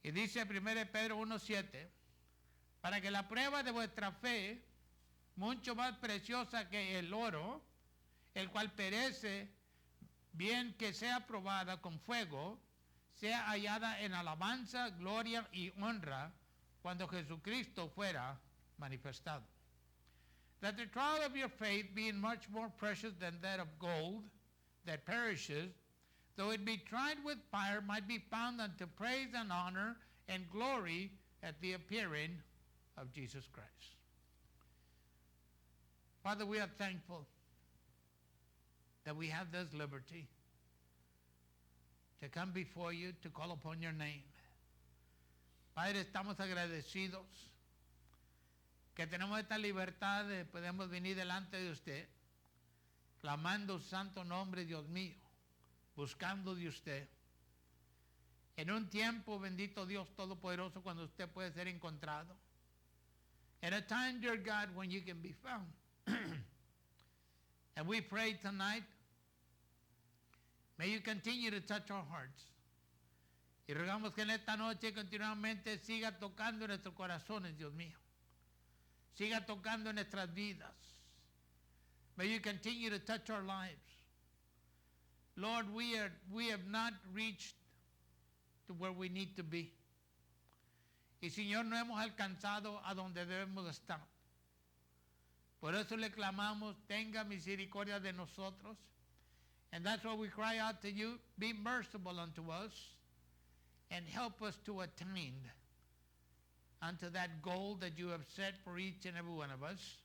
Y dice 1 Pedro 1:7, para que la prueba de vuestra fe, mucho más preciosa que el oro, el cual perece, bien que sea probada con fuego, sea hallada en alabanza, gloria y honra cuando Jesucristo fuera manifestado. That the trial of your faith, being much more precious than that of gold that perishes, though it be tried with fire, might be found unto praise and honor and glory at the appearing of Jesus Christ. Father, we are thankful that we have this liberty to come before you, to call upon your name. Padre, estamos agradecidos que tenemos esta libertad de podemos venir delante de usted, clamando su santo nombre, Dios mío, buscando de usted. En un tiempo, bendito Dios Todopoderoso, cuando usted puede ser encontrado. At a time, dear God, when you can be found. And we pray tonight, may you continue to touch our hearts. Y rogamos que en esta noche continuamente siga tocando nuestros corazones, Dios mío. Siga tocando nuestras vidas. May you continue to touch our lives. Lord, we have not reached to where we need to be. Y Señor, no hemos alcanzado a donde debemos estar. Por eso le clamamos, tenga misericordia de nosotros. And that's why we cry out to you, be merciful unto us and help us to attain unto that goal that you have set for each and every one of us.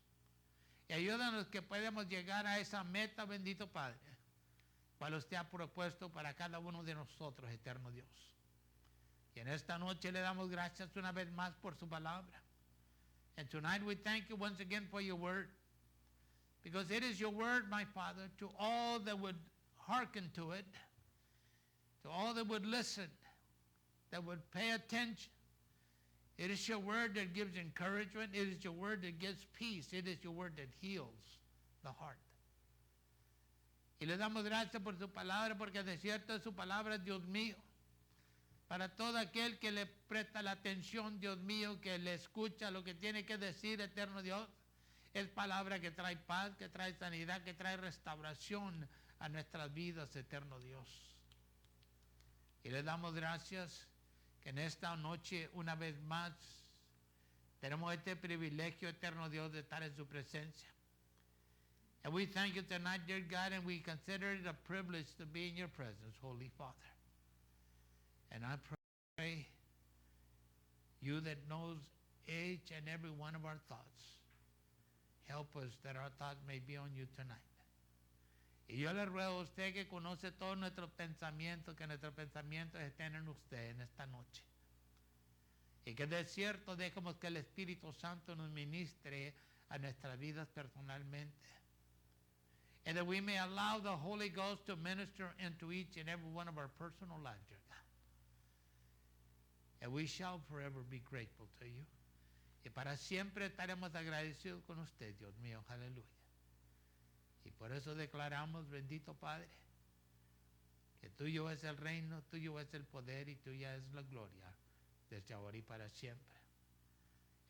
Y ayúdanos que podamos llegar a esa meta, bendito Padre, cual usted ha propuesto para cada uno de nosotros, eterno Dios. Y en esta noche le damos gracias una vez más por su palabra. And tonight we thank you once again for your word. Because it is your word, my Father, to all that would hearken to it, to all that would listen, that would pay attention. It is your word that gives encouragement. It is your word that gives peace. It is your word that heals the heart. Y le damos gracias por su palabra, porque de cierto es su palabra, Dios mío. Para todo aquel que le presta la atención, Dios mío, que le escucha lo que tiene que decir, eterno Dios, es palabra que trae paz, que trae sanidad, que trae restauración a nuestras vidas, eterno Dios. Y le damos gracias que en esta noche, una vez más, tenemos este privilegio, eterno Dios, de estar en su presencia. And we thank you tonight, dear God, and we consider it a privilege to be in your presence, Holy Father. And I pray you that knows each and every one of our thoughts, help us that our thoughts may be on you tonight. Y yo le ruego a usted que conoce todos nuestros pensamientos, que nuestros pensamientos estén en usted en esta noche. Y que de cierto dejemos que el Espíritu Santo nos ministre a nuestras vidas personalmente. And that we may allow the Holy Ghost to minister into each and every one of our personal lives, dear God. And we shall forever be grateful to you. Y para siempre estaremos agradecidos con usted, Dios mío, aleluya. Y por eso declaramos, bendito Padre, que tuyo es el reino, tuyo es el poder y tuya es la gloria desde ahora y para siempre.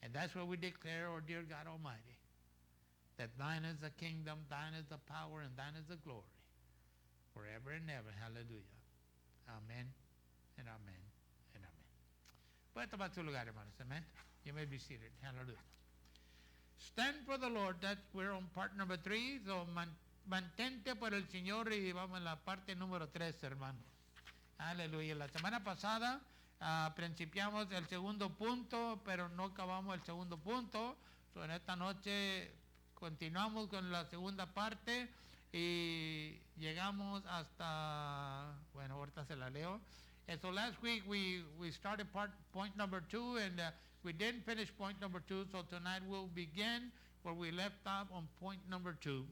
And that's what we declare, oh dear God Almighty, that thine is the kingdom, thine is the power, and thine is the glory, forever and ever, hallelujah. Amén, and amén, and amén. Puede tomar su lugar, hermanos, amén. You may be seated, hallelujah. Stand for the Lord. We're on part number 3. So mantente por el Señor y vamos a la parte número 3, hermanos. Aleluya. La semana pasada principiamos el segundo punto, pero no acabamos el segundo punto. So, en esta noche continuamos con la segunda parte y llegamos hasta, bueno, ahorita se la leo. And so last week we started point number 2 and we didn't finish point number 2, so tonight we'll begin where we left off on point number 2.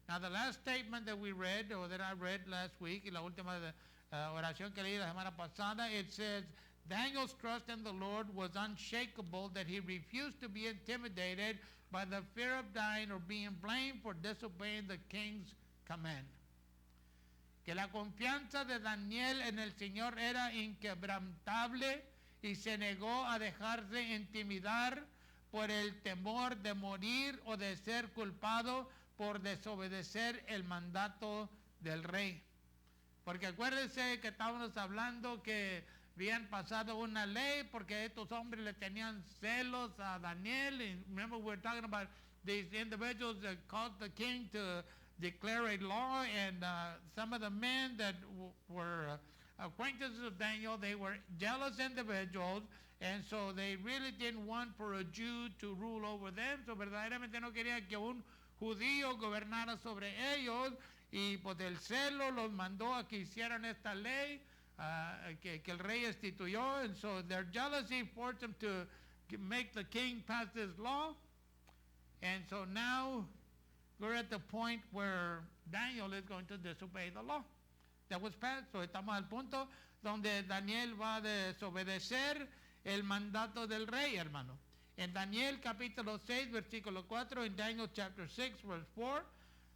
Now the last statement that we read, or that I read last week, y la última oración que leí la semana pasada, it says, Daniel's trust in the Lord was unshakable, that he refused to be intimidated by the fear of dying or being blamed for disobeying the king's command. Que la confianza de Daniel en el Señor era inquebrantable y se negó a dejarse intimidar por el temor de morir o de ser culpado por desobedecer el mandato del rey. Porque acuérdense que estábamos hablando que habían pasado una ley porque estos hombres le tenían celos a Daniel. And remember, we were talking about these individuals that caused the king to declare a law, and some of the men that were acquaintances of Daniel, they were jealous individuals, and so they really didn't want for a Jew to rule over them. So verdaderamente no querían que un judío gobernara sobre ellos, y pues el celo los mandó a que hicieran esta ley que el rey instituyó, and so their jealousy forced them to make the king pass this law. And so now we're at the point where Daniel is going to disobey the law that was passed. So estamos al punto donde Daniel va a desobedecer el mandato del rey, hermano. En Daniel capítulo 6, versículo 4, en Daniel chapter 6, verse 4,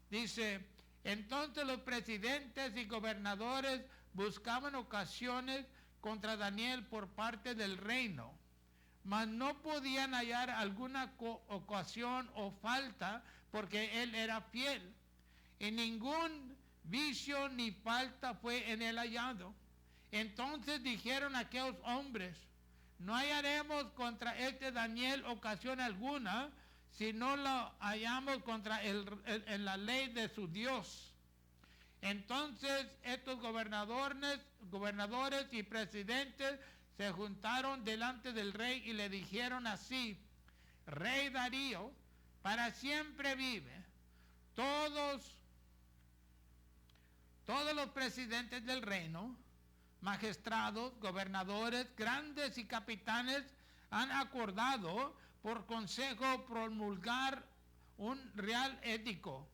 dice, entonces los presidentes y gobernadores buscaban ocasiones contra Daniel por parte del reino, mas no podían hallar alguna ocasión o falta porque él era fiel. Y ningún vicio ni falta fue en él hallado. Entonces dijeron aquellos hombres, no hallaremos contra este Daniel ocasión alguna, si no lo hallamos contra en la ley de su Dios. Entonces estos gobernadores y presidentes se juntaron delante del rey y le dijeron así, Rey Darío, para siempre vive. Todos los presidentes del reino, magistrados, gobernadores, grandes y capitanes han acordado por consejo promulgar un real ético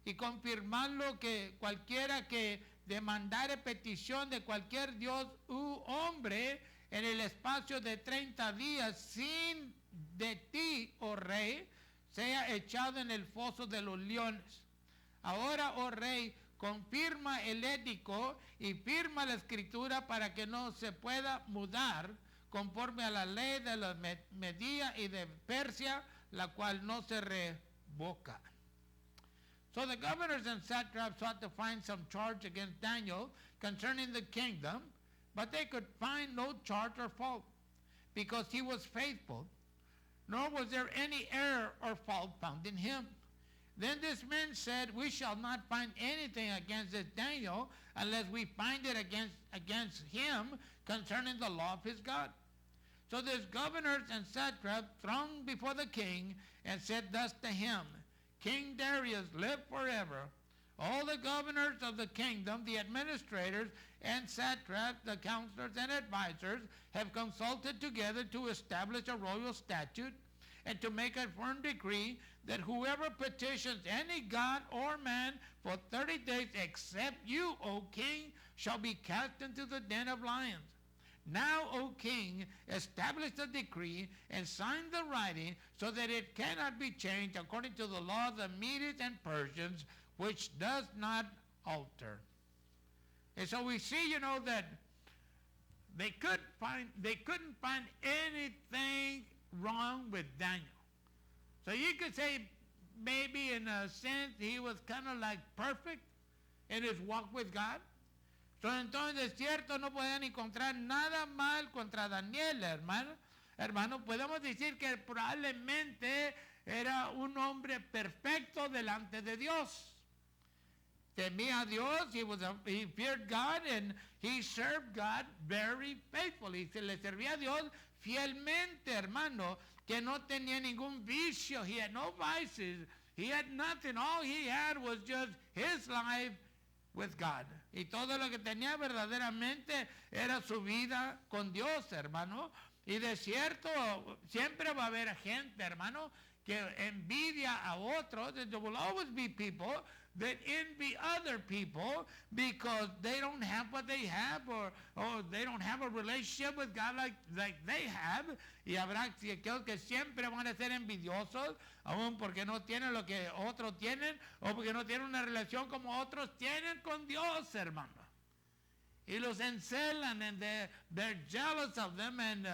y confirmarlo que cualquiera que demandare petición de cualquier dios u hombre en el espacio de 30 días sin de ti, oh rey, sea echado en el foso de los leones. Ahora, oh rey, confirma el édico y firma la escritura para que no se pueda mudar conforme a la ley de la Media y de Persia, la cual no se revoca. So the governors and satraps sought to find some charge against Daniel concerning the kingdom, but they could find no charge or fault, because he was faithful, nor was there any error or fault found in him. Then this man said, we shall not find anything against this Daniel unless we find it against him concerning the law of his God. So these governors and satraps thronged before the king and said thus to him, King Darius, live forever. All the governors of the kingdom, the administrators and satraps, the counselors and advisors, have consulted together to establish a royal statute and to make a firm decree that whoever petitions any god or man for 30 days except you, O king, shall be cast into the den of lions. Now, O king, establish the decree and sign the writing so that it cannot be changed according to the law of the Medes and Persians, which does not alter. And so we see, that they couldn't find anything wrong with Daniel. So you could say maybe in a sense he was kind of like perfect in his walk with God. So entonces es cierto, no pueden encontrar nada mal contra Daniel, hermano. Podemos decir que probablemente era un hombre perfecto delante de Dios. Temía a Dios, he feared God, and he served God very faithfully. Se le servía a Dios fielmente, hermano, que no tenía ningún vicio. He had no vices. He had nothing. All he had was just his life with God. Y todo lo que tenía verdaderamente era su vida con Dios, hermano. Y de cierto, siempre va a haber gente, hermano, que envidia a otros. There will always be people that envy other people because they don't have what they have, or they don't have a relationship with God like they have. Y habrá aquellos que siempre van a ser envidiosos, aun porque no tienen lo que otros tienen, o porque no tienen una relación como otros tienen con Dios, hermano. Y los encelan, and they're jealous of them, and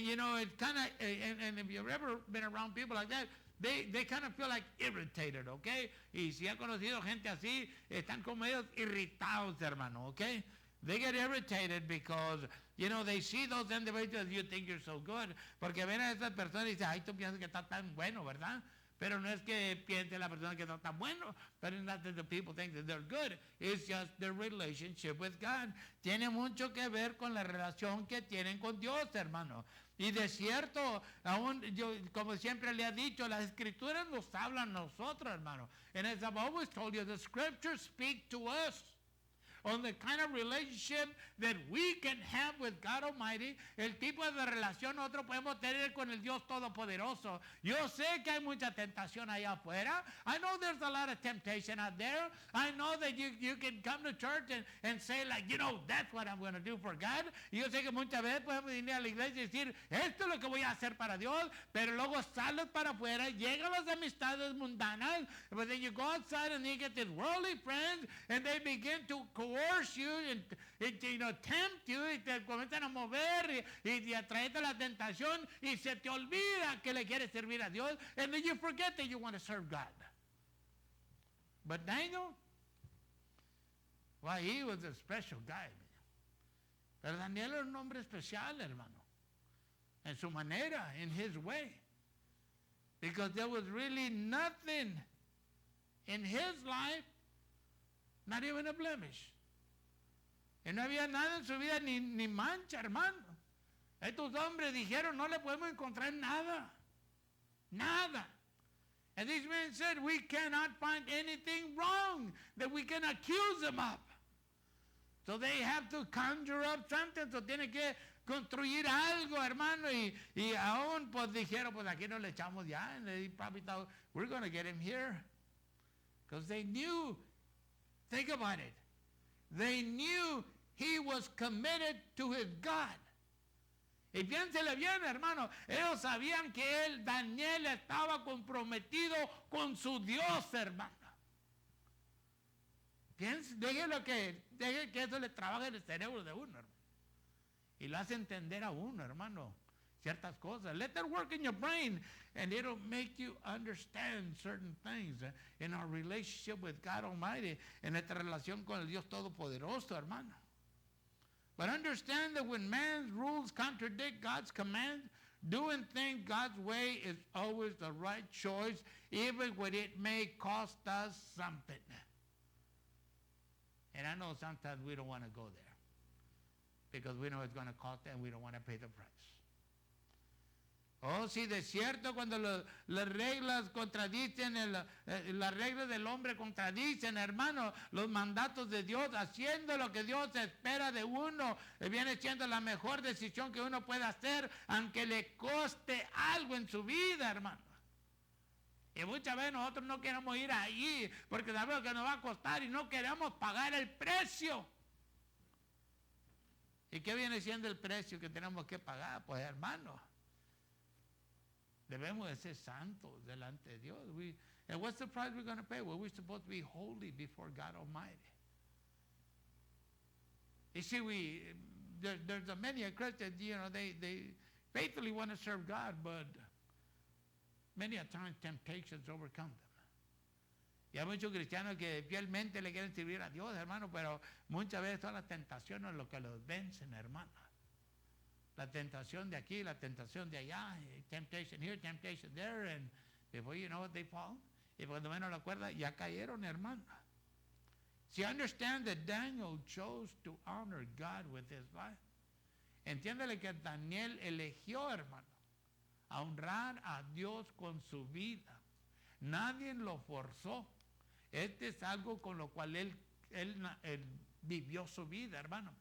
you know, it kind of, and if you've ever been around people like that, they kind of feel like irritated, okay? Y si ha conocido gente así, están como ellos irritados, hermano, okay? They get irritated because, you know, they see those individuals, you think you're so good, porque ven a esas personas y dicen, ay, tú piensas que está tan bueno, ¿verdad? Pero no es que piense la persona que está tan bueno, but it's not that the people think that they're good. It's just their relationship with God. Tiene mucho que ver con la relación que tienen con Dios, hermano. Y de cierto, aún yo, como siempre le he dicho, las escrituras nos hablan a nosotros, hermano. And as I've always told you, the scriptures speak to us on the kind of relationship that we can have with God Almighty, el tipo de relación nosotros podemos tener con el Dios Todopoderoso. Yo sé que hay mucha tentación allá afuera. I know there's a lot of temptation out there. I know that you can come to church and say like, you know, that's what I'm going to do for God. Y yo sé que muchas veces podemos venir a la iglesia y decir, esto es lo que voy a hacer para Dios, pero luego sales para afuera, llegan las amistades mundanas, but then you go outside and you get these worldly friends and they begin to coerce you and you know, tempt you, y te comienzan a mover y a traerte la tentación y se te olvida que le quieres servir a Dios, and then you forget that you want to serve God. But Daniel, well, he was a special guy. Pero Daniel era un hombre especial, hermano, en su manera, in his way, because there was really nothing in his life, not even a blemish. Y no había nada en su vida, ni mancha, hermano. Estos hombres dijeron, no le podemos encontrar nada. Nada. And these men said, we cannot find anything wrong that we can accuse them of. So they have to conjure up something. So tienen que construir algo, hermano. Y aún pues dijeron, pues aquí no le echamos ya. And they probably thought, we're going to get him here. Because they knew, think about it. They knew he was committed to his God. Y piénsele bien, hermano, ellos sabían que Daniel estaba comprometido con su Dios, hermano. Deje que eso le trabaje en el cerebro de uno, hermano. Y lo hace entender a uno, hermano, ciertas cosas. Let that work in your brain, and it'll make you understand certain things in our relationship with God Almighty, en nuestra relación con el Dios Todopoderoso, hermano. But understand that when man's rules contradict God's command, doing things God's way is always the right choice, even when it may cost us something. And I know sometimes we don't want to go there because we know it's going to cost and we don't want to pay the price. Oh, sí, de cierto, cuando las reglas contradicen, las reglas del hombre contradicen, hermano, los mandatos de Dios, haciendo lo que Dios espera de uno, viene siendo la mejor decisión que uno puede hacer, aunque le coste algo en su vida, hermano. Y muchas veces nosotros no queremos ir allí, porque sabemos que nos va a costar y no queremos pagar el precio. ¿Y qué viene siendo el precio que tenemos que pagar? Pues, hermano, debemos de ser santos delante de Dios. And what's the price we're going to pay? Well, we're supposed to be holy before God Almighty. You see, there's a many Christians, you know, they faithfully want to serve God, but many a times temptations overcome them. Y hay muchos cristianos que fielmente le quieren servir a Dios, hermano, pero muchas veces son las tentaciones lo que los vencen, hermano. La tentación de aquí, la tentación de allá, temptation here, temptation there, and before you know it, they fall. Y cuando menos lo acuerda, ya cayeron, hermano. See, understand that Daniel chose to honor God with his life. Entiéndele que Daniel eligió, hermano, a honrar a Dios con su vida. Nadie lo forzó. Este es algo con lo cual él vivió su vida, hermano.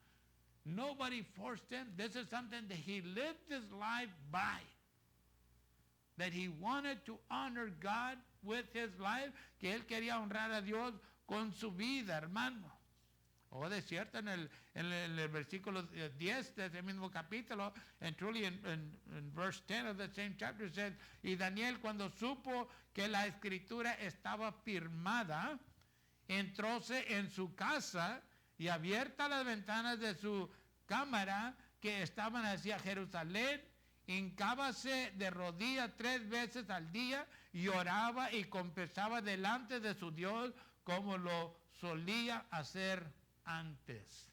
Nobody forced him. This is something that he lived his life by. That he wanted to honor God with his life. Que él quería honrar a Dios con su vida, hermano. O de cierto, en el versículo 10 de ese mismo capítulo, and truly in verse 10 of the same chapter, says, y Daniel cuando supo que la escritura estaba firmada, entróse en su casa y abiertas las ventanas de su cámara que estaban hacia Jerusalén, hincábase de rodillas 3 veces al día y oraba y confesaba delante de su Dios como lo solía hacer antes.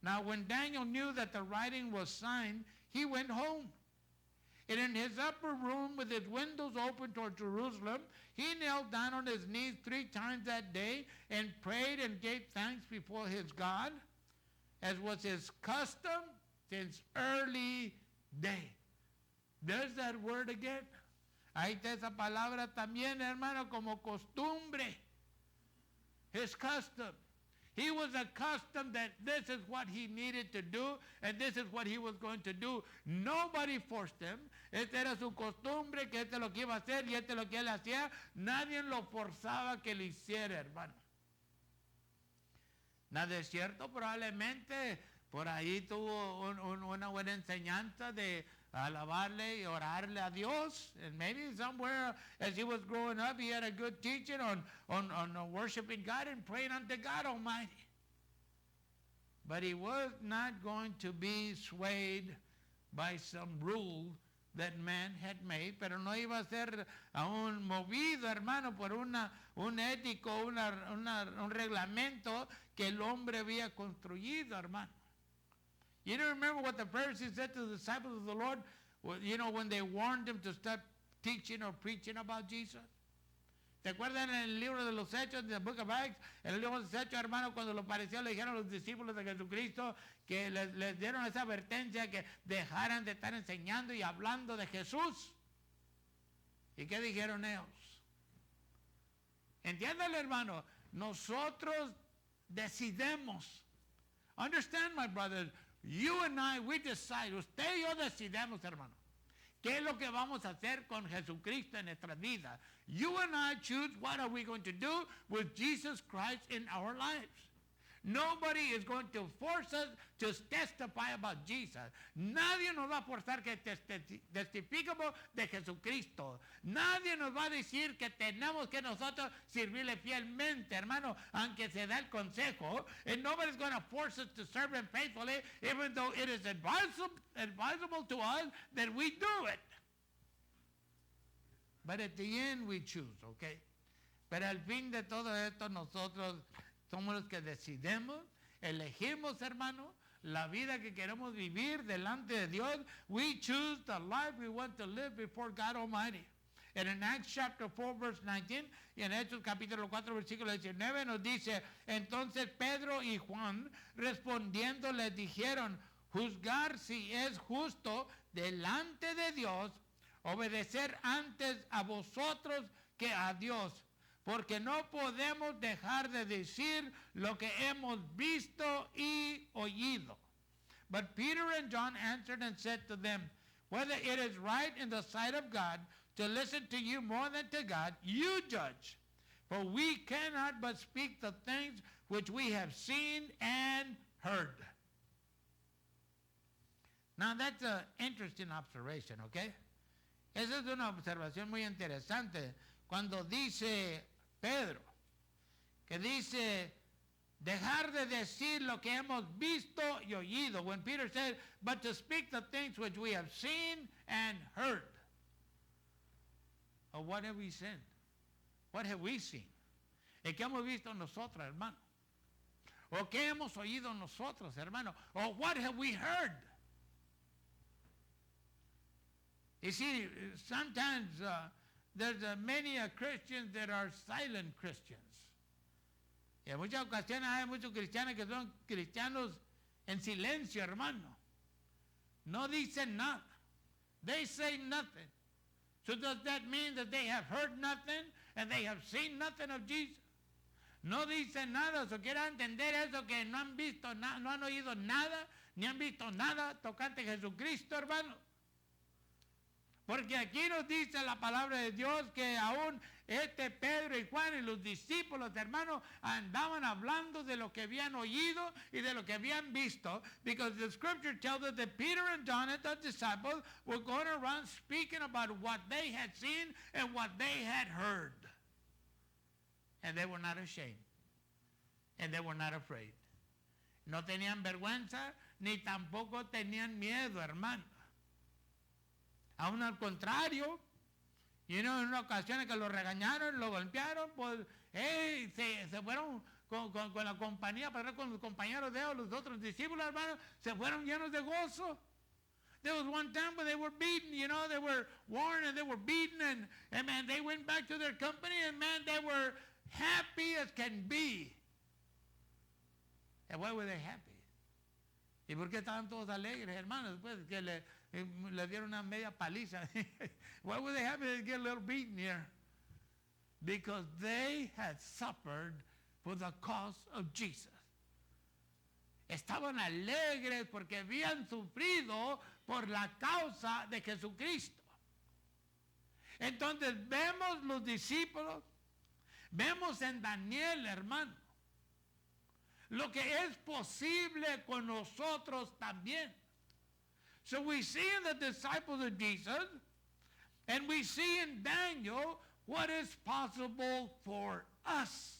Now when Daniel knew that the writing was signed, he went home. And in his upper room with his windows open toward Jerusalem, he knelt down on his knees 3 times that day and prayed and gave thanks before his God, as was his custom since early day. There's that word again. Ahí está esa palabra también, hermano, como costumbre. His custom. He was accustomed that this is what he needed to do and this is what he was going to do. Nobody forced him. Esta era su costumbre, que este es lo que iba a hacer y este es lo que él hacía. Nadie lo forzaba que lo hiciera, hermano. Nada es cierto, probablemente por ahí tuvo una buena enseñanza de alabarle y orarle a Dios. And maybe somewhere as he was growing up, he had a good teaching on worshiping God and praying unto God Almighty. But he was not going to be swayed by some rule that man had made, pero no iba a ser aún movido, hermano, por un ético, un reglamento que el hombre había construido, hermano. You don't remember what the Pharisees said to the disciples of the Lord, you know, when they warned them to stop teaching or preaching about Jesus? ¿Te acuerdan en el libro de los Hechos, the book of Acts? En el libro de los Hechos, hermano, cuando lo pareció, le dijeron a los discípulos de Jesucristo que les dieron esa advertencia que dejaran de estar enseñando y hablando de Jesús. ¿Y qué dijeron ellos? Entiéndale, hermano, nosotros decidimos. Understand, my brothers, you and I, we decide. Usted y yo decidimos, hermano. ¿Qué es lo que vamos a hacer con Jesucristo en nuestra vida? You and I choose what are we going to do with Jesus Christ in our lives. Nobody is going to force us to testify about Jesus. Nadie nos va a forzar que testifiquemos de Jesucristo. Nadie nos va a decir que tenemos que nosotros servirle fielmente, hermano, aunque se da el consejo. And nobody's going to force us to serve him faithfully, even though it is advisable to us that we do it. But at the end we choose, okay? Pero al fin de todo esto nosotros somos los que decidimos, elegimos, hermano, la vida que queremos vivir delante de Dios. We choose the life we want to live before God Almighty. And in Acts chapter 4, verse 19, y en Hechos capítulo 4, versículo 19, nos dice, entonces Pedro y Juan respondiendo les dijeron, juzgar si es justo delante de Dios, obedecer antes a vosotros que a Dios. Porque no podemos dejar de decir lo que hemos visto y oído. But Peter and John answered and said to them, whether it is right in the sight of God to listen to you more than to God, you judge. For we cannot but speak the things which we have seen and heard. Now that's an interesting observation, okay? Esa es una observación muy interesante. Cuando dice Pedro, que dice, dejar de decir lo que hemos visto y oído. When Peter said, but to speak the things which we have seen and heard. Or what have we seen? What have we seen? ¿Y qué hemos visto nosotros, hermano? ¿O qué hemos oído nosotros, hermano? Or what have we heard? You see, sometimes there's many Christians that are silent Christians. Y en muchas ocasiones hay muchos cristianos que son cristianos en silencio, hermano. No dicen nada. They say nothing. So does that mean that they have heard nothing and they have seen nothing of Jesus? No dicen nada. So quiero entender eso, que no han visto nada, no han oído nada, ni han visto nada tocante a Jesucristo, hermano. Porque aquí nos dice la palabra de Dios que aún Pedro y Juan y los discípulos, hermanos, andaban hablando de lo que habían oído y de lo que habían visto. Because the scripture tells us that Peter and John and the disciples were going around speaking about what they had seen and what they had heard. And they were not ashamed. And they were not afraid. No tenían vergüenza ni tampoco tenían miedo, hermano. Aún al contrario, en una ocasión que lo regañaron, lo golpearon, pues se fueron con la compañía, para con los compañeros de ellos, los otros discípulos, hermano, se fueron llenos de gozo. There was one time where they were beaten, they were warned and they were beaten, and man, they went back to their company, and man, they were happy as can be. And why were they happy? ¿Y por qué estaban todos alegres, hermanos, después que le dieron una media paliza? Why were they happy to get a little beaten here? Because they had suffered for the cause of Jesus. Estaban alegres porque habían sufrido por la causa de Jesucristo. Entonces vemos los discípulos, vemos en Daniel, hermano, lo que es posible con nosotros también. So we see in the disciples of Jesus, and we see in Daniel what is possible for us.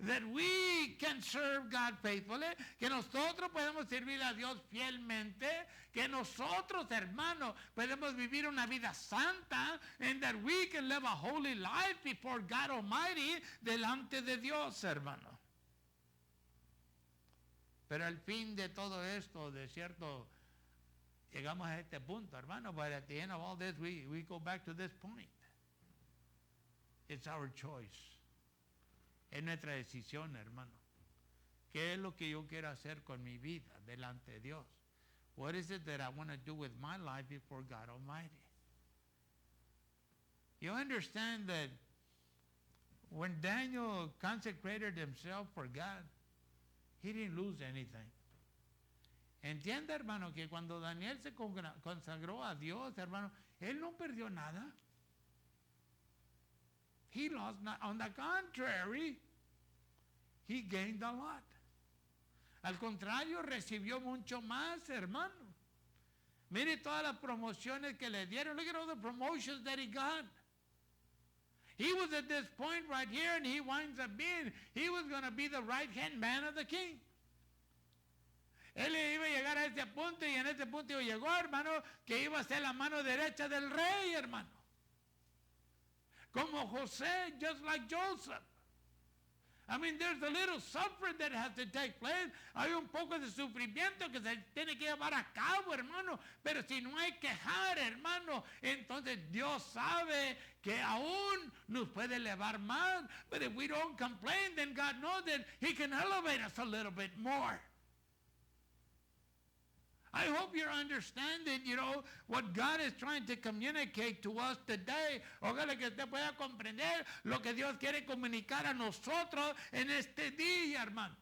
That we can serve God faithfully, que nosotros podemos servir a Dios fielmente, que nosotros, hermanos, podemos vivir una vida santa, and that we can live a holy life before God Almighty, delante de Dios, hermano. Pero al fin de todo esto, de cierto, llegamos a este punto, hermano, but at the end of all this, we go back to this point. It's our choice. Es nuestra decisión, hermano. ¿Qué es lo que yo quiero hacer con mi vida delante de Dios? What is it that I want to do with my life before God Almighty? You understand that when Daniel consecrated himself for God, he didn't lose anything. Entiende, hermano, que cuando Daniel se consagró a Dios, hermano, él no perdió nada. He lost not. On the contrary, he gained a lot. Al contrario, recibió mucho más, hermano. Mire todas las promociones que le dieron. Look at all the promotions that he got. He was at this point right here, and he winds up being, he was going to be the right-hand man of the king. Él iba a llegar a ese punto, y en ese punto llegó, hermano, que iba a ser la mano derecha del rey, hermano. Como José, just like Joseph. I mean, there's a little suffering that has to take place. Hay un poco de sufrimiento que se tiene que llevar a cabo, hermano. Pero si no hay quejar, hermano, entonces Dios sabe que aún nos puede elevar más. But if we don't complain, then God knows that He can elevate us a little bit more. I hope you're understanding, what God is trying to communicate to us today. Ojalá que usted pueda comprender lo que Dios quiere comunicar a nosotros en este día, hermano.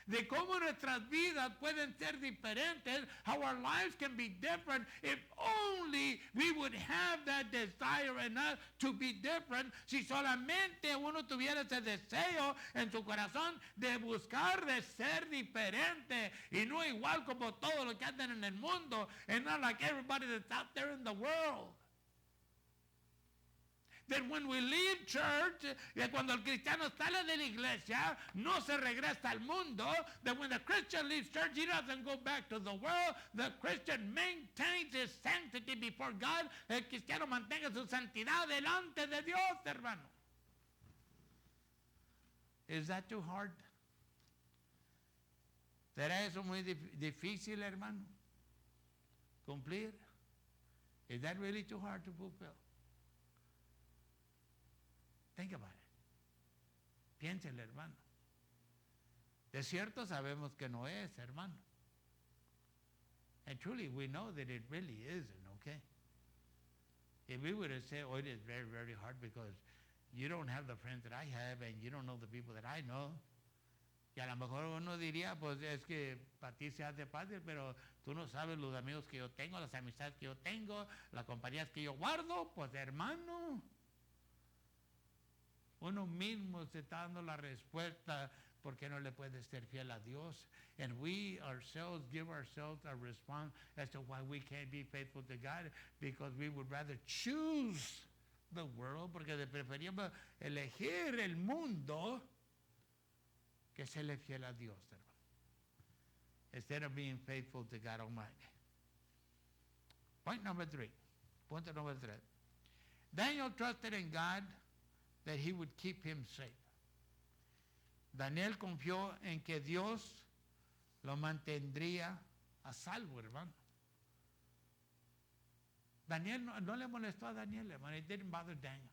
De cómo nuestras vidas pueden ser diferentes, how our lives can be different if only we would have that desire in us to be different. Si solamente uno tuviera ese deseo en su corazón de buscar de ser diferente y no igual como todos los que andan en el mundo, and not like everybody that's out there in the world. That when we leave church, que cuando el cristiano sale de la iglesia, no se regresa al mundo. That when the Christian leaves church, he doesn't go back to the world. The Christian maintains his sanctity before God. El cristiano mantenga su santidad delante de Dios, hermano. Is that too hard? ¿Será eso muy difícil, hermano? Cumplir? Is that really too hard to fulfill? Think about it. Piénsele, hermano. De cierto sabemos que no es, hermano. And truly we know that it really isn't, okay? If we were to say, it is very, very hard because you don't have the friends that I have and you don't know the people that I know. Y a lo mejor uno diría, pues es que para ti se hace fácil, pero tú no sabes los amigos que yo tengo, las amistades que yo tengo, las compañías que yo guardo, pues hermano. Uno mismo se está dando la respuesta porque no le puede ser fiel a Dios. And we ourselves give ourselves a response as to why we can't be faithful to God, because we would rather choose the world, porque preferimos elegir el mundo que serle fiel a Dios, hermano. Instead of being faithful to God Almighty. Point number 3. Punto número 3. Daniel trusted in God that he would keep him safe. Daniel confió en que Dios lo mantendría a salvo, hermano. Daniel no le molestó a Daniel, hermano. It didn't bother Daniel.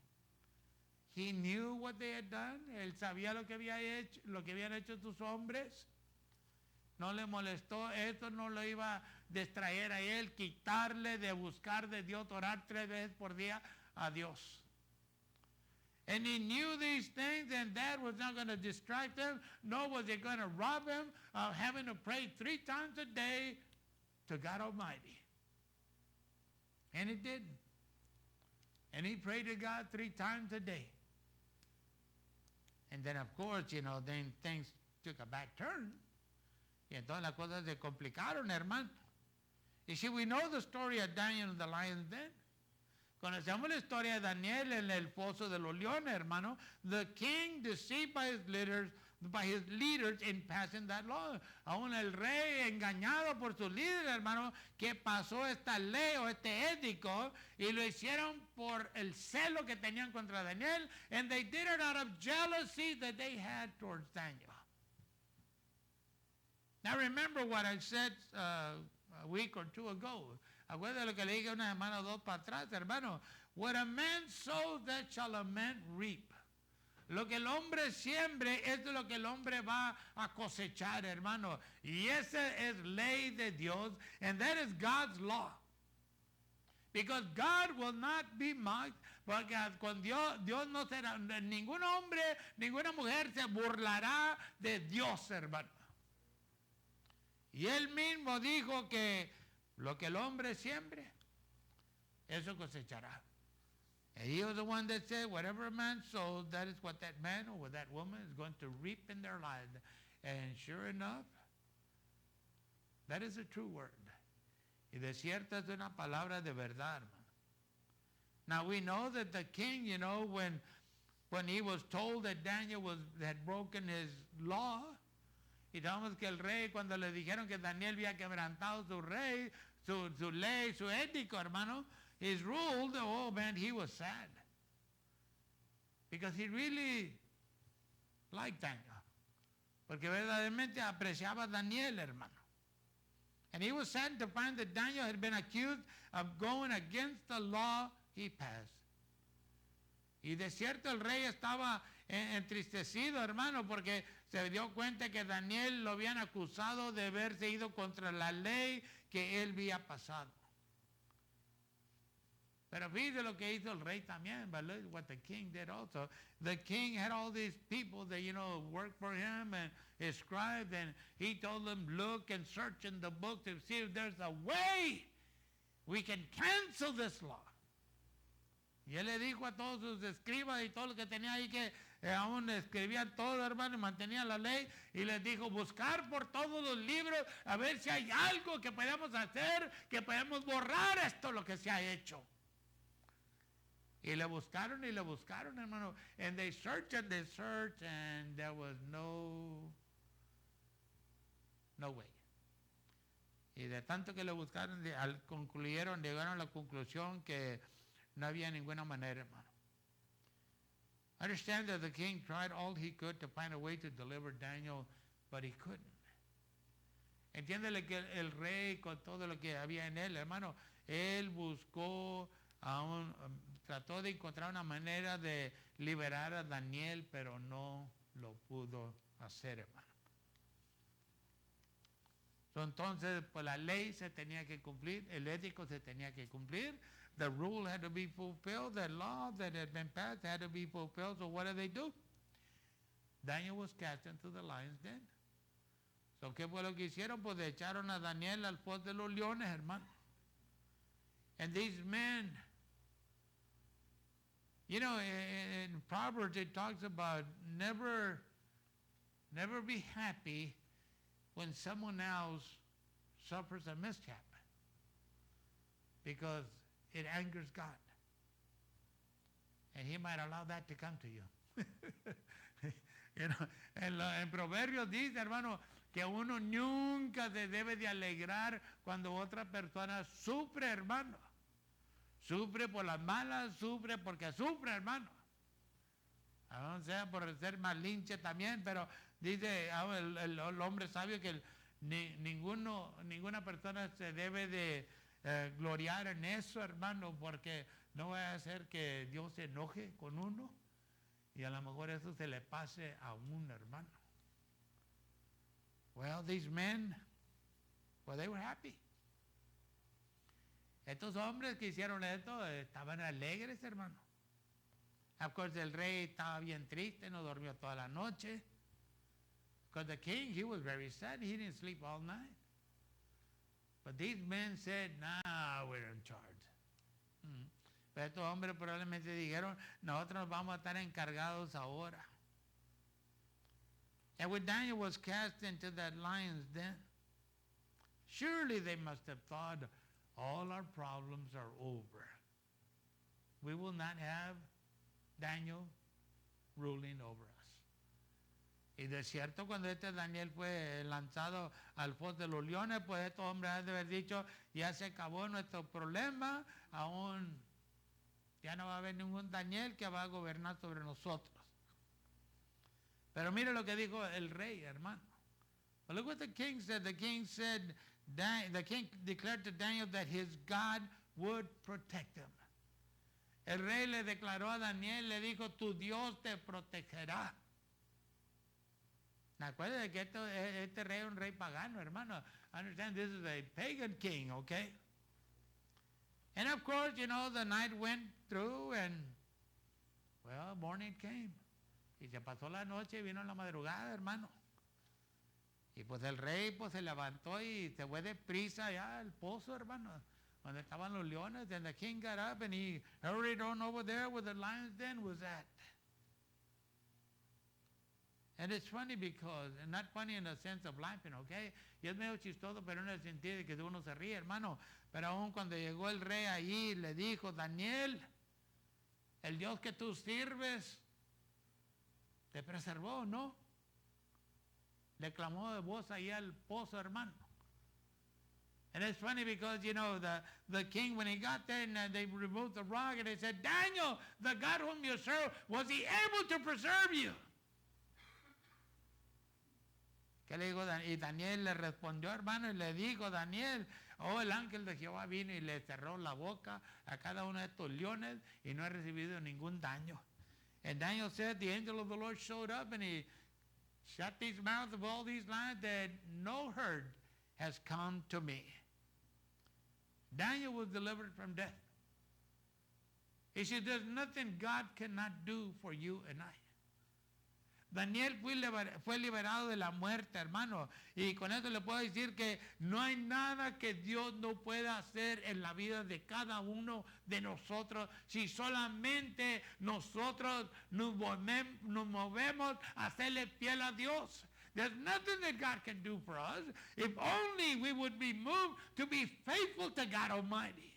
He knew what they had done. Él sabía lo que habían hecho sus hombres. No le molestó. Esto no lo iba a distraer a él, quitarle de buscar de Dios, orar 3 veces por día a Dios. And he knew these things, and that was not going to distract him, nor was it going to rob him of having to pray 3 times a day to God Almighty. And it didn't. And he prayed to God 3 times a day. And then, of course, then things took a back turn. Y entonces las cosas se complicaron, hermano. You see, we know the story of Daniel in the lion's den. Conocemos la historia de Daniel en el foso de los leones, hermano. The king, deceived by his leaders in passing that law. Aún el rey, engañado por sus líderes, hermano, que pasó esta ley o este ético y lo hicieron por el celo que tenían contra Daniel, and they did it out of jealousy that they had towards Daniel. Now remember what I said a week or 2 ago. Acuérdate lo que le dije una semana o 2 para atrás, hermano. What a man sows, that shall a man reap. Lo que el hombre siembre es lo que el hombre va a cosechar, hermano. Y esa es ley de Dios, and that is God's law. Because God will not be mocked, porque con Dios no será, ningún hombre, ninguna mujer se burlará de Dios, hermano. Y él mismo dijo que lo que el hombre siembre, eso cosechará. And he was the one that said, whatever a man sows, that is what that man or that woman is going to reap in their lives. And sure enough, that is a true word. Y de cierto es una palabra de verdad, hermano. Now we know that the king, when he was told that Daniel had broken his law, y sabemos que el rey, cuando le dijeron que Daniel había quebrantado su ley, su ético, hermano, his rule, oh man, he was sad. Because he really liked Daniel. Porque verdaderamente apreciaba a Daniel, hermano. And he was sad to find that Daniel had been accused of going against the law he passed. Y de cierto el rey estaba entristecido, hermano, porque se dio cuenta que Daniel lo habían acusado de haberse ido contra la ley que él había pasado. Pero fíjate lo que hizo el rey también, but look what the king did also. The king had all these people that, worked for him and his scribes, and he told them, look and search in the book to see if there's a way we can cancel this law. Y él le dijo a todos sus escribas y todo lo que tenía ahí que aún escribían todo, hermano, y mantenían la ley, y les dijo, buscar por todos los libros a ver si hay algo que podamos hacer, que podamos borrar esto lo que se ha hecho. Y le buscaron, hermano. And they searched, and there was no way. Y de tanto que le buscaron, llegaron a la conclusión que no había ninguna manera, hermano. Understand that the king tried all he could to find a way to deliver Daniel, but he couldn't. Entiéndele que el rey, con todo lo que había en él, hermano, él buscó trató de encontrar una manera de liberar a Daniel, pero no lo pudo hacer, hermano. Entonces, pues la ley se tenía que cumplir, el ético se tenía que cumplir, the rule had to be fulfilled, the law that had been passed had to be fulfilled, so what did they do? Daniel was cast into the lion's den. So, ¿qué fue lo que hicieron? Pues echaron a Daniel al foso de los leones, hermano. And these men, in Proverbs it talks about never be happy when someone else suffers a mishap, because it angers God. And he might allow that to come to you. You know, en Proverbios dice, hermano, que uno nunca se debe de alegrar cuando otra persona sufre, hermano. Sufre por las malas, sufre porque sufre, hermano. No sea por ser malinche también, pero dice el hombre sabio que ninguna persona se debe de gloriar en eso, hermano, porque no va a hacer que Dios se enoje con uno y a lo mejor eso se le pase a un hermano. Well, these men, well, they were happy. Estos hombres que hicieron esto estaban alegres, hermano. Of course, el rey estaba bien triste, no durmió toda la noche. Because the king, he was very sad. He didn't sleep all night. But these men said, nah, we're in charge. Pero estos hombres probablemente dijeron, nosotros nos vamos a estar encargados ahora. And when Daniel was cast into that lion's den, surely they must have thought, all our problems are over. We will not have Daniel ruling over us. Y de cierto, cuando Daniel fue lanzado al foso de los leones, pues estos hombres han de haber dicho, ya se acabó nuestro problema, aún ya no va a haber ningún Daniel que va a gobernar sobre nosotros. Pero mire lo que dijo el rey, hermano. Well, look what the king said. The king said, the king declared to Daniel that his God would protect him. El rey le declaró a Daniel, le dijo, tu Dios te protegerá. Acuérdate que este rey es un rey pagano, hermano. Understand, this is a pagan king, okay? And of course, you know, the night went through and, well, morning came. Y se pasó la noche y vino la madrugada, hermano. Y pues el rey pues se levantó y se fue deprisa allá al pozo, hermano, donde estaban los leones. And the king got up and he hurried on over there where the lion's den was at. And it's funny because, and not funny in the sense of laughing, okay? Y es medio chistoso, pero en el sentido de que uno se ríe, hermano. Pero aún cuando llegó el rey allí, le dijo, Daniel, el Dios que tú sirves, te preservó, ¿no? Le clamó de voz ahí al pozo, hermano. And it's funny because, you know, the king, when he got there and they removed the rock and they said, Daniel, the God whom you serve, was he able to preserve you? ¿Qué le dijo? Y Daniel le respondió, hermano, y le dijo, Daniel, oh, el ángel de Jehová vino y le cerró la boca a cada uno de estos leones y no ha recibido ningún daño. And Daniel said, the angel of the Lord showed up and he shut these mouths of all these lions that no hurt has come to me. Daniel was delivered from death. He said, there's nothing God cannot do for you and I. Daniel fue liberado de la muerte, hermano. Y con eso le puedo decir que no hay nada que Dios no pueda hacer en la vida de cada uno de nosotros si solamente nosotros nos movemos a hacerle fiel a Dios. There's nothing that God can do for us if only we would be moved to be faithful to God Almighty.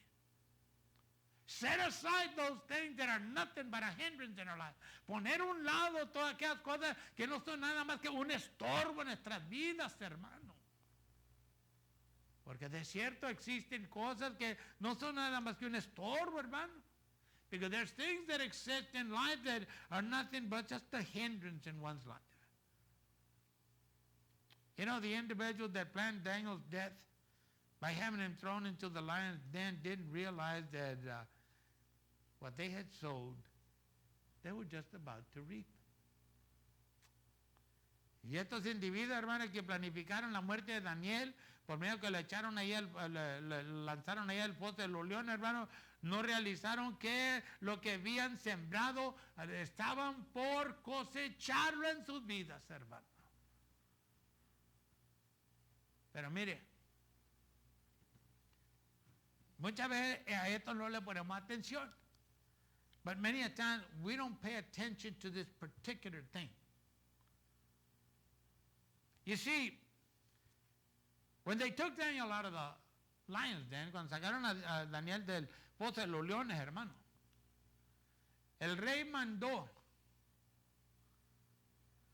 Set aside those things that are nothing but a hindrance in our life. Poner a un lado todas aquellas cosas que no son nada más que un estorbo en nuestras vidas, hermano. Porque de cierto existen cosas que no son nada más que un estorbo, hermano. Because there's things that exist in life that are nothing but just a hindrance in one's life. You know, the individual that planned Daniel's death by having him thrown into the lion's den didn't realize that what they had sowed, they were just about to reap. Y estos individuos, hermanos, que planificaron la muerte de Daniel, por medio que le echaron ahí, le lanzaron ahí al pozo de los leones, hermanos, no realizaron que lo que habían sembrado estaban por cosecharlo en sus vidas, hermanos. Pero mire, muchas veces a esto no le ponemos atención. But many a time we don't pay attention to this particular thing. You see, when they took Daniel out of the lion's den, cuando sacaron a Daniel del pozo de los leones, hermano, el rey mandó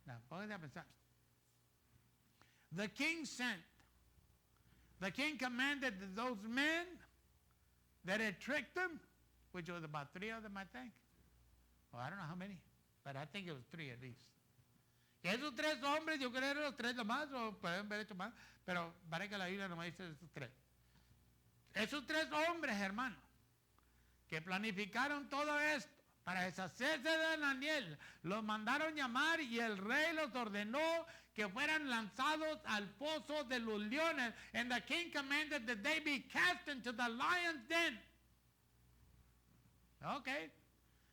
No, póngase a pensar. The king sent. The king commanded that those men that had tricked them, which was about 3 of them, I think. Well, I don't know how many, but I think it was 3 at least. Y esos 3 hombres, yo creo que eran los 3 nomás, o pueden haber hecho más, pero parece que la Biblia nomás dice esos 3. Esos 3 hombres, hermano, que planificaron todo esto para deshacerse de Daniel, los mandaron llamar y el rey los ordenó que fueran lanzados al pozo de los leones. And the king commanded that they be cast into the lion's den. Okay.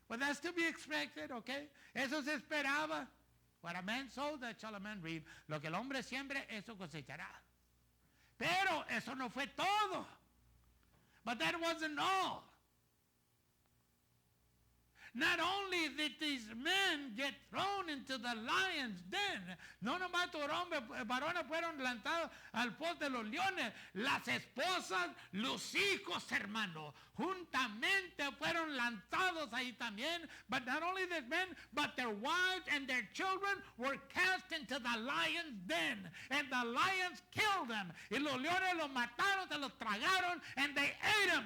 Well, that's to be expected, okay. Eso se esperaba. What a man sows, that shall a man reap. Lo que el hombre siembre, eso cosechará. Pero eso no fue todo. But that wasn't all. Not only did these men get thrown into the lion's den, no nomás varones fueron lanzados al pozo de los leones, las esposas, los hijos, hermano, juntamente fueron lanzados ahí también. But not only these men, but their wives and their children were cast into the lion's den. And the lions killed them. Y los leones los mataron, se los tragaron, and they ate them.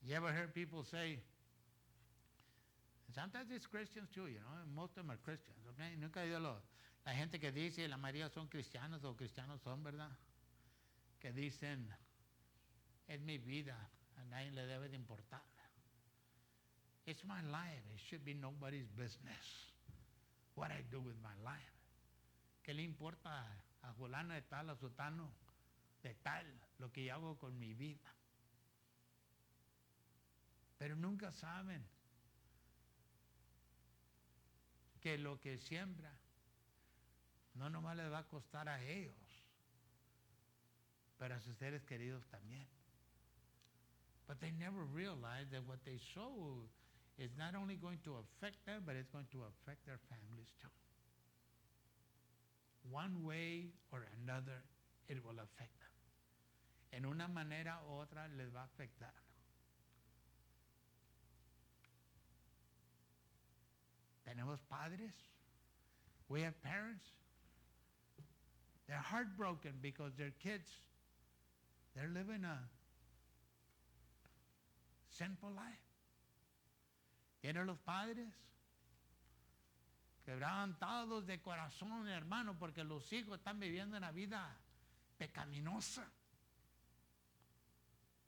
You ever heard people say, and sometimes it's Christians too, you know, and most of them are Christians, okay? Nunca he oído la gente que dice, la mayoría son cristianos o cristianos son, ¿verdad? Que dicen, es mi vida, a nadie le debe de importar. It's my life, it should be nobody's business what I do with my life. ¿Qué le importa a fulano de tal, a sutano de tal, lo que yo hago con mi vida? Pero nunca saben que lo que siembra no nomás les va a costar a ellos, pero a sus seres queridos también. But they never realize that what they sow is not only going to affect them, but it's going to affect their families too. One way or another, it will affect them. En una manera u otra les va a afectar. Tenemos padres. We have parents. They're heartbroken because their kids, they're living a sinful life. Tienen los padres quebrantados de corazón, hermano, porque los hijos están viviendo una vida pecaminosa,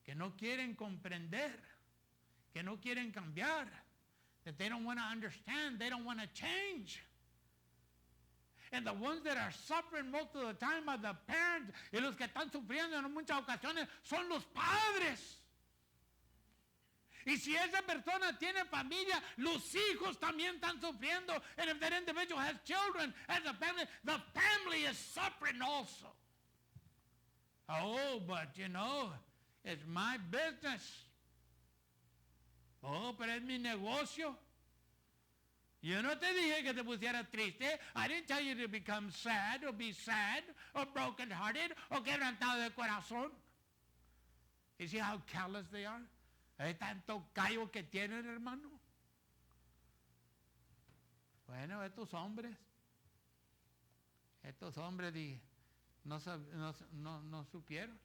que no quieren comprender, que no quieren cambiar. That they don't want to understand, they don't want to change. And the ones that are suffering most of the time are the parents, y los que están sufriendo en muchas ocasiones son los padres. Y si esa persona tiene familia, los hijos también están sufriendo. And if that individual has children, as a family, the family is suffering also. Oh, but you know, it's my business. Oh, pero es mi negocio. Yo no te dije que te pusieras triste. I didn't tell you to become sad or be sad or broken-hearted or quebrantado de corazón. You see how callous they are? Hay tanto callo que tienen, hermano. Bueno, estos hombres no supieron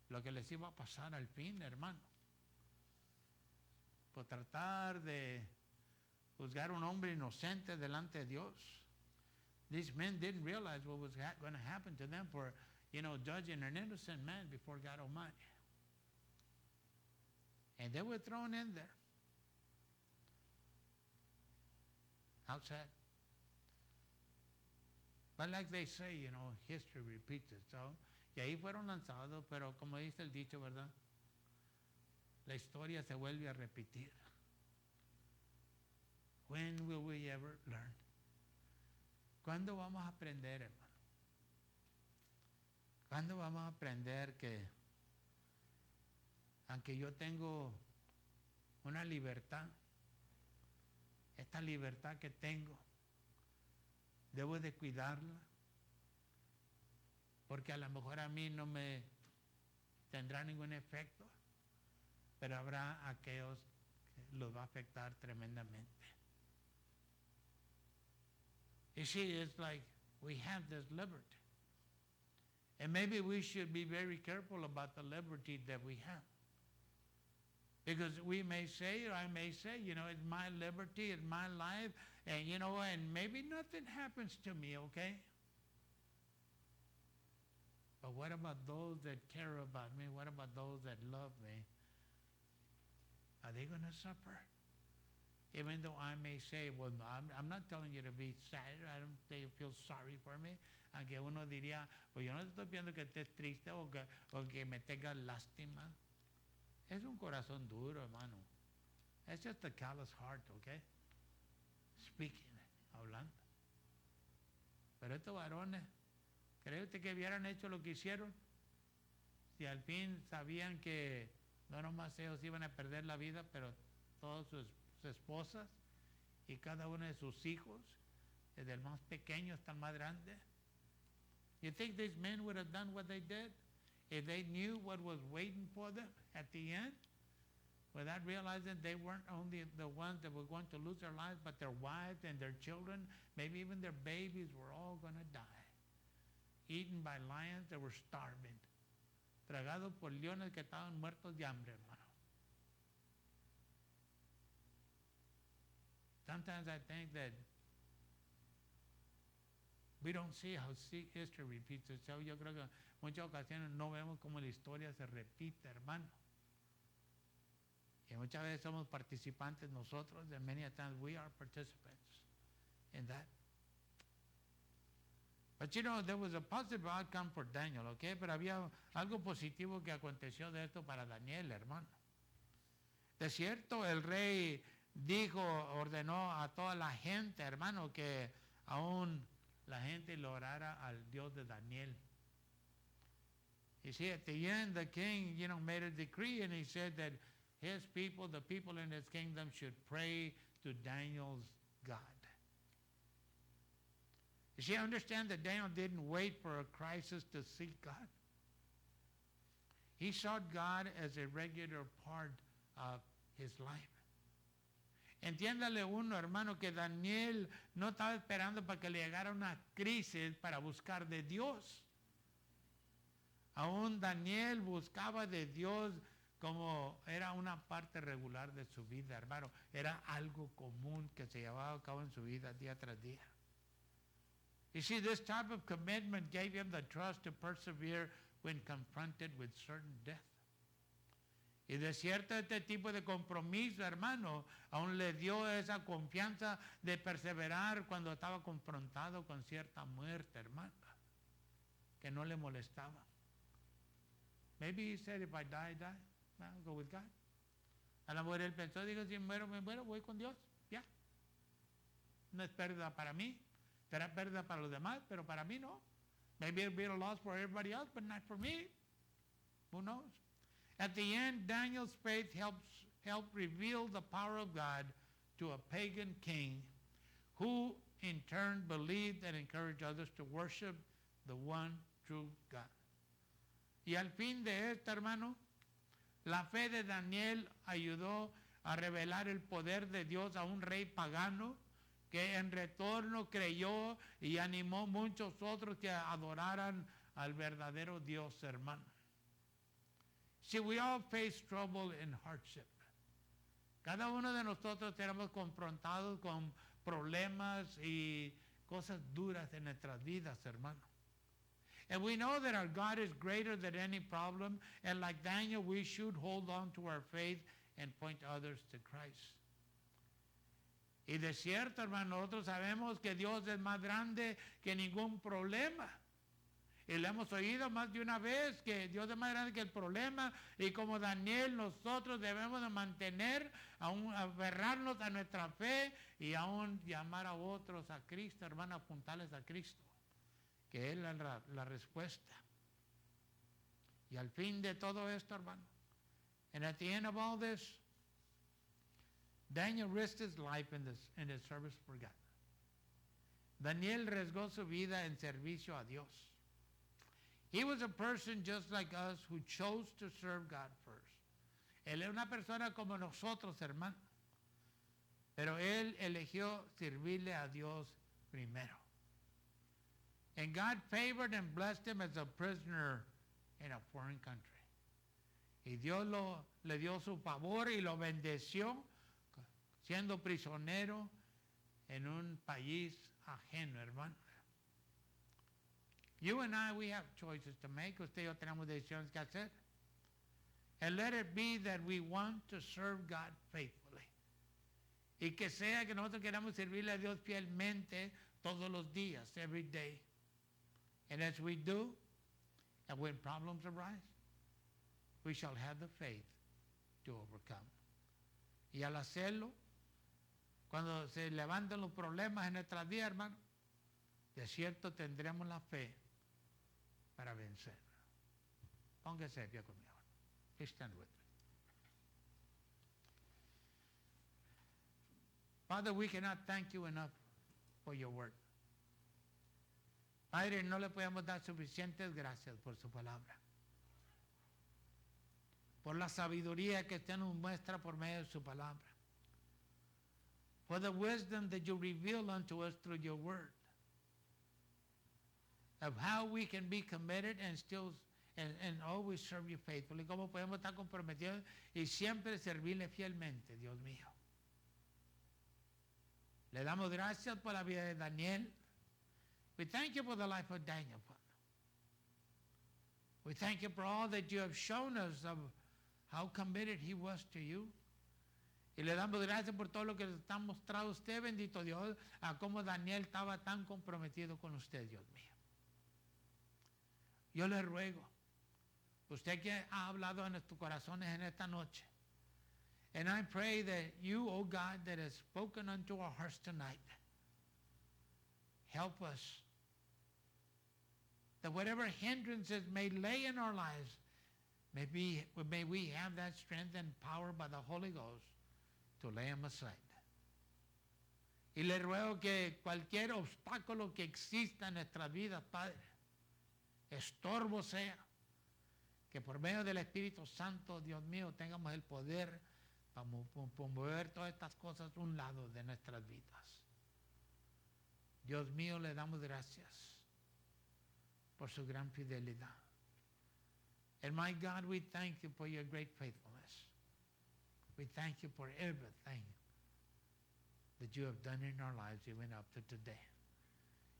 lo que les iba a pasar al fin, hermano. Por tratar de juzgar a un hombre inocente delante de Dios. These men didn't realize what was going to happen to them for, judging an innocent man before God Almighty. And they were thrown in there. How sad. But like they say, history repeats itself. Y ahí fueron lanzados, pero como dice el dicho, ¿verdad? La historia se vuelve a repetir. When will we ever learn? ¿Cuándo vamos a aprender, hermano? ¿Cuándo vamos a aprender que aunque yo tengo una libertad, esta libertad que tengo, debo de cuidarla? Porque a lo mejor a mí no me tendrá ningún efecto. pero habrá aquellos que los va a afectar tremendamente. You see, it's like we have this liberty. And maybe we should be very careful about the liberty that we have. Because we may say, or I may say, it's my liberty, it's my life, and and maybe nothing happens to me, okay? But what about those that care about me? What about those that love me? Are they going to suffer? Even though I may say, well, no, I'm not telling you to be sad. I don't say you feel sorry for me. Aunque uno diría, pues yo no te estoy pidiendo que estés triste o que me tengas lástima. Es un corazón duro, hermano. It's just a callous heart, okay? Speaking, hablando. Pero estos varones, ¿cree usted que hubieran hecho lo que hicieron? Si al fin sabían que no nomás ellos iban a perder la vida, pero todas sus esposas y cada uno de sus hijos, desde el más pequeño hasta el más grande. You think these men would have done what they did if they knew what was waiting for them at the end, without realizing they weren't only the ones that were going to lose their lives, but their wives and their children, maybe even their babies were all going to die, eaten by lions that were starving, tragados por leones que estaban muertos de hambre, hermano. Sometimes I think that we don't see how history repeats itself. Yo creo que en muchas ocasiones no vemos cómo la historia se repite, hermano. Y muchas veces somos participantes nosotros, and many times we are participants in that. But there was a positive outcome for Daniel, okay? Pero había algo positivo que aconteció de esto para Daniel, hermano. De cierto, el rey ordenó a toda la gente, hermano, que aún la gente le orara al Dios de Daniel. You see, at the end, the king, made a decree, and he said that his people, the people in his kingdom, should pray to Daniel's God. You see, understand that Daniel didn't wait for a crisis to seek God. He sought God as a regular part of his life. Entiéndale uno, hermano, que Daniel no estaba esperando para que le llegara una crisis para buscar de Dios. Aún Daniel buscaba de Dios como era una parte regular de su vida, hermano. Era algo común que se llevaba a cabo en su vida día tras día. You see, this type of commitment gave him the trust to persevere when confronted with certain death. Y de cierto, este tipo de compromiso, hermano, aún le dio esa confianza de perseverar cuando estaba confrontado con cierta muerte, hermano, que no le molestaba. Maybe he said, if I die, I'll go with God. A lo mejor él pensó, digo, si muero, me muero, voy con Dios, ya. No es pérdida para mí, será pérdida para los demás, pero para mí no. Maybe it'll be a loss for everybody else, but not for me. Who knows? At the end, Daniel's faith helped reveal the power of God to a pagan king who in turn believed and encouraged others to worship the one true God. Y al fin de esto, hermano, la fe de Daniel ayudó a revelar el poder de Dios a un rey pagano que en retorno creyó y animó a muchos otros que adoraran al verdadero Dios, hermano. See, we all face trouble and hardship. Cada uno de nosotros tenemos confrontados con problemas y cosas duras en nuestras vidas, hermano. And we know that our God is greater than any problem, and like Daniel, we should hold on to our faith and point others to Christ. Y de cierto, hermano, nosotros sabemos que Dios es más grande que ningún problema. Y lo hemos oído más de una vez, que Dios es más grande que el problema. Y como Daniel, nosotros debemos de mantener, aferrarnos a nuestra fe y aún llamar a otros a Cristo, hermano, apuntarles a Cristo, que Él es la respuesta. Y al fin de todo esto, hermano, and at the end of all this, Daniel risked his life in his service for God. Daniel arriesgó su vida en servicio a Dios. He was a person just like us who chose to serve God first. Él es una persona como nosotros, hermano. Pero él eligió servirle a Dios primero. And God favored and blessed him as a prisoner in a foreign country. Y Dios le dio su favor y lo bendeció siendo prisionero en un país ajeno, hermano. You and I, we have choices to make. Usted y yo tenemos decisiones que hacer. And let it be that we want to serve God faithfully. Y que sea que nosotros queramos servirle a Dios fielmente todos los días, every day. And as we do, and when problems arise, we shall have the faith to overcome. Y al hacerlo, cuando se levantan los problemas en nuestras vidas, hermano, de cierto tendremos la fe para vencer. Póngase de pie conmigo. Please stand with me. Father, we cannot thank you enough for your word. Padre, no le podemos dar suficientes gracias por su palabra. Por la sabiduría que usted nos muestra por medio de su palabra. For the wisdom that you reveal unto us through your word. Of how we can be committed and still and always serve you faithfully. Cómo podemos estar comprometidos y siempre servirle fielmente, Dios mío. Le damos gracias por la vida de Daniel. We thank you for the life of Daniel, Father. We thank you for all that you have shown us of how committed he was to you. Y le damos gracias por todo lo que está mostrado usted, bendito Dios, a cómo Daniel estaba tan comprometido con usted, Dios mío. Yo le ruego, usted que ha hablado en nuestros corazones en esta noche, and I pray that you, oh God, that has spoken unto our hearts tonight, help us, that whatever hindrances may lay in our lives, may we have that strength and power by the Holy Ghost to lay them aside. Y le ruego que cualquier obstáculo que exista en nuestras vidas, Padre, estorbo sea, que por medio del Espíritu Santo, Dios mío, tengamos el poder para mover todas estas cosas a un lado de nuestras vidas. Dios mío, le damos gracias por su gran fidelidad. And my God, we thank you for your great faithfulness. We thank you for everything that you have done in our lives even up to today.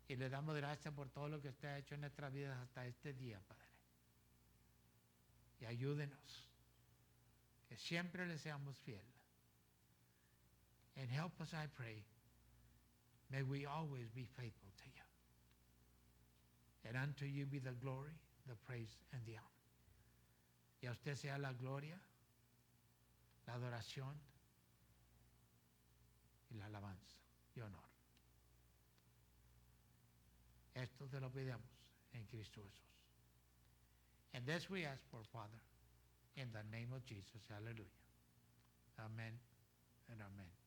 Y le damos gracias por todo lo que usted ha hecho en nuestras vidas hasta este día, Padre. Y ayúdenos, que siempre le seamos fiel. And help us, I pray, may we always be faithful to you. And unto you be the glory, the praise, and the honor. Y a usted sea la gloria, la adoración y la alabanza y honor. Esto te lo pedimos en Cristo Jesús. And this we ask for, Father, in the name of Jesus. Hallelujah. Amen and amen.